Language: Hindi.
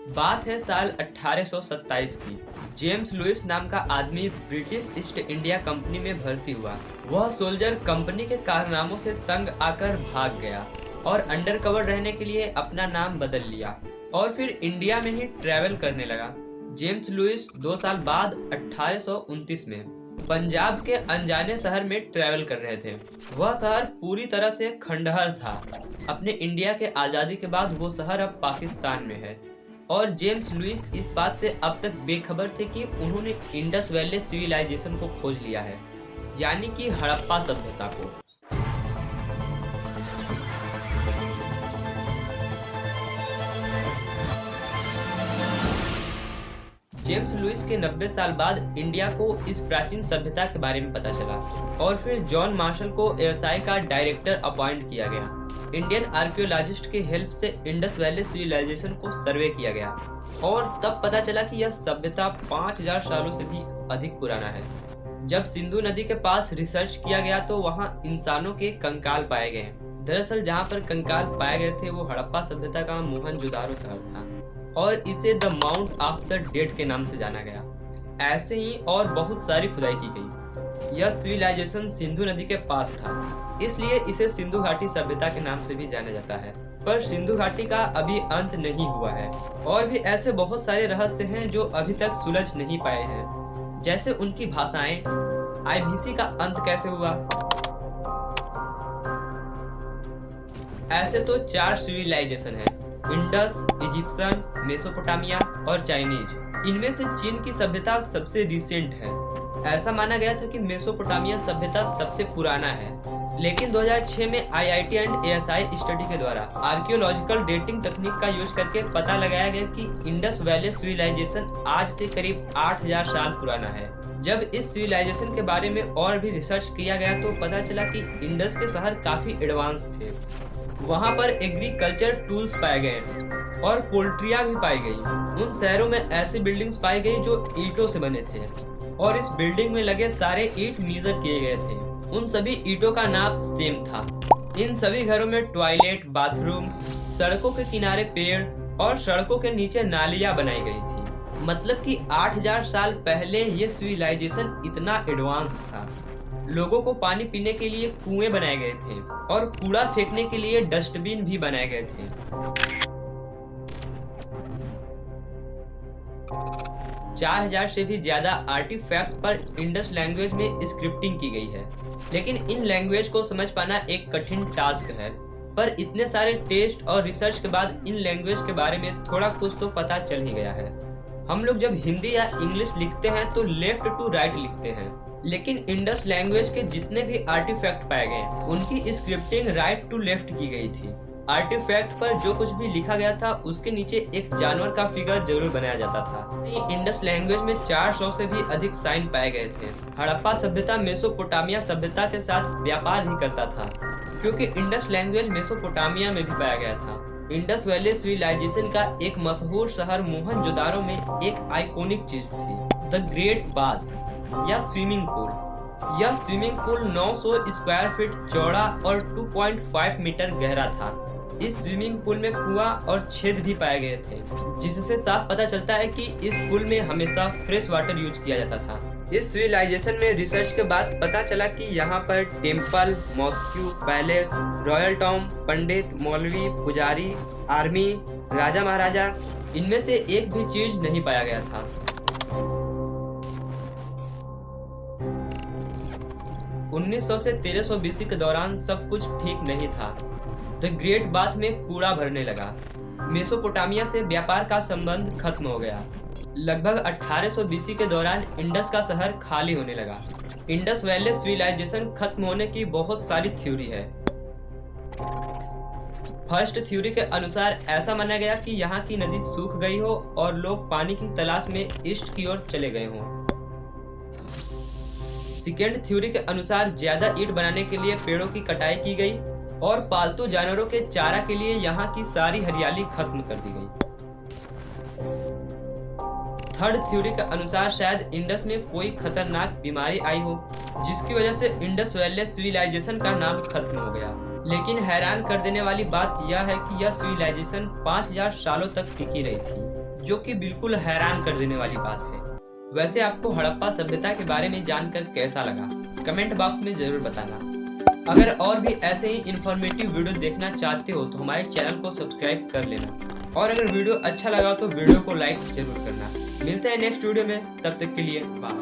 बात है साल 1827 की। जेम्स लुइस नाम का आदमी ब्रिटिश ईस्ट इंडिया कंपनी में भर्ती हुआ। वह सोल्जर कंपनी के कारनामों से तंग आकर भाग गया और अंडरकवर रहने के लिए अपना नाम बदल लिया और फिर इंडिया में ही ट्रैवल करने लगा। जेम्स लुइस 2 साल बाद 1829 में पंजाब के अनजाने शहर में ट्रैवल कर रहे थे। वह शहर पूरी तरह से खंडहर था। अपने इंडिया के आज़ादी के बाद वो शहर अब पाकिस्तान में है और जेम्स लुइस इस बात से अब तक बेखबर थे कि उन्होंने इंडस वैली सिविलाइजेशन को खोज लिया है, यानी कि हड़प्पा सभ्यता को। जेम्स लुइस के 90 साल बाद इंडिया को इस प्राचीन सभ्यता के बारे में पता चला और फिर जॉन मार्शल को एएसआई का डायरेक्टर अपॉइंट किया गया। इंडियन आर्कियोलॉजिस्ट की हेल्प से इंडस वैली सिविलाइजेशन को सर्वे किया गया और तब पता चला कि यह सभ्यता 5000 सालों से भी अधिक पुराना है। जब सिंधु नदी के पास रिसर्च किया गया तो वहाँ इंसानों के कंकाल पाए गए। दरअसल जहाँ पर कंकाल पाए गए थे वो हड़प्पा सभ्यता का मोहनजोदारो शहर था और इसे the mount of the dead के नाम से जाना गया। ऐसे ही और बहुत सारी खुदाई की गई। यह सिविलाइजेशन सिंधु नदी के पास था, इसलिए इसे सिंधु घाटी सभ्यता के नाम से भी जाना जाता है। पर सिंधु घाटी का अभी अंत नहीं हुआ है और भी ऐसे बहुत सारे रहस्य हैं जो अभी तक सुलझ नहीं पाए हैं, जैसे उनकी भाषाएं, आईबीसी का अंत कैसे हुआ। ऐसे तो 4 सिविलाइजेशन हैं: इंडस, इजिप्शियन, मेसोपोटामिया और चाइनीज। इनमें से चीन की सभ्यता सबसे रिसेंट है। ऐसा माना गया था कि मेसोपोटामिया सभ्यता सबसे पुराना है, लेकिन 2006 में आईआईटी एंड एएसआई स्टडी के द्वारा आर्कियोलॉजिकल डेटिंग तकनीक का यूज करके पता लगाया गया कि इंडस वैली सिविलाइजेशन आज से करीब 8000 साल पुराना है। जब इस सिविलाइजेशन के बारे में और भी रिसर्च किया गया तो पता चला कि इंडस के शहर काफी एडवांस थे। वहाँ पर एग्रीकल्चर टूल्स पाए गए और पोल्ट्रियाँ भी पाई गई। उन शहरों में ऐसी बिल्डिंग्स पाई गई जो ईंटों से बने थे और इस बिल्डिंग में लगे सारे ईंट मेजर किए गए थे। उन सभी ईंटों का नाप सेम था। इन सभी घरों में टॉयलेट, बाथरूम, सड़कों के किनारे पेड़ और सड़कों के नीचे नालियाँ बनाई गई थी। मतलब कि 8000 साल पहले ये सिविलाइजेशन इतना एडवांस था। लोगों को पानी पीने के लिए कुएं बनाए गए थे और कूड़ा फेंकने के लिए डस्टबिन भी बनाए गए थे। 4000 से भी ज्यादा आर्टिफैक्ट पर इंडस लैंग्वेज में स्क्रिप्टिंग की गई है, लेकिन इन लैंग्वेज को समझ पाना एक कठिन टास्क है। पर इतने सारे टेस्ट और रिसर्च के बाद इन लैंग्वेज के बारे में थोड़ा कुछ तो पता चल ही गया है। हम लोग जब हिंदी या इंग्लिश लिखते हैं तो लेफ्ट टू राइट लिखते हैं, लेकिन इंडस लैंग्वेज के जितने भी आर्टिफैक्ट पाए गए उनकी स्क्रिप्टिंग राइट टू लेफ्ट की गई थी। आर्टिफैक्ट पर जो कुछ भी लिखा गया था उसके नीचे एक जानवर का फिगर जरूर बनाया जाता था। इंडस लैंग्वेज में 400 से भी अधिक साइन पाए गए थे। हड़प्पा सभ्यता मेसोपोटामिया सभ्यता के साथ व्यापार भी करता था, क्योंकि इंडस लैंग्वेज मेसोपोटामिया में भी पाया गया था। इंडस वैली सिविलाइजेशन का एक मशहूर शहर मोहनजोदारो में एक आइकॉनिक चीज थी, द ग्रेट बाथ या स्विमिंग पूल। यह स्विमिंग पूल 900 स्क्वायर फीट चौड़ा और 2.5 मीटर गहरा था। इस स्विमिंग पूल में कुआं और छेद भी पाए गए थे, जिससे साफ पता चलता है कि इस पूल में हमेशा फ्रेश वाटर यूज किया जाता था। इस सिविलाइजेशन में रिसर्च के बाद पता चला कि यहाँ पर temple, mosque, palace, royal tomb, पंडित, मौलवी, पुजारी, आर्मी, राजा महाराजा, इनमें से एक भी चीज नहीं पाया गया था। 1900 से 1300 बीसी के दौरान सब कुछ ठीक नहीं था। द ग्रेट बाथ में कूड़ा भरने लगा। मेसोपोटामिया से व्यापार का संबंध खत्म हो गया। लगभग 1800 बीसी के दौरान इंडस का शहर खाली होने लगा। इंडस वैली सिविलाइजेशन खत्म होने की बहुत सारी थ्योरी है। फर्स्ट थ्योरी के अनुसार ऐसा माना गया कि यहाँ की नदी सूख गई हो और लोग पानी की तलाश में ईस्ट की ओर चले गए हों। सेकेंड थ्योरी के अनुसार ज्यादा ईंट बनाने के लिए पेड़ों की कटाई की गई और पालतू जानवरों के चारा के लिए यहाँ की सारी हरियाली खत्म कर दी गई। थर्ड थ्योरी के अनुसार शायद इंडस में कोई खतरनाक बीमारी आई हो, जिसकी वजह से इंडस वैली सिविलाइजेशन का नाम खत्म हो गया। लेकिन हैरान कर देने वाली बात यह है कि यह सिविलाइजेशन 5000 सालों तक टिकी रही थी, जो कि बिल्कुल हैरान कर देने वाली बात है। वैसे आपको हड़प्पा सभ्यता के बारे में जानकर कैसा लगा, कमेंट बॉक्स में जरूर बताना। अगर और भी ऐसे ही इंफॉर्मेटिव वीडियो देखना चाहते हो तो हमारे चैनल को सब्सक्राइब कर लेना, और अगर वीडियो अच्छा लगा तो वीडियो को लाइक जरूर करना। मिलते हैं नेक्स्ट वीडियो में, तब तक के लिए बाय।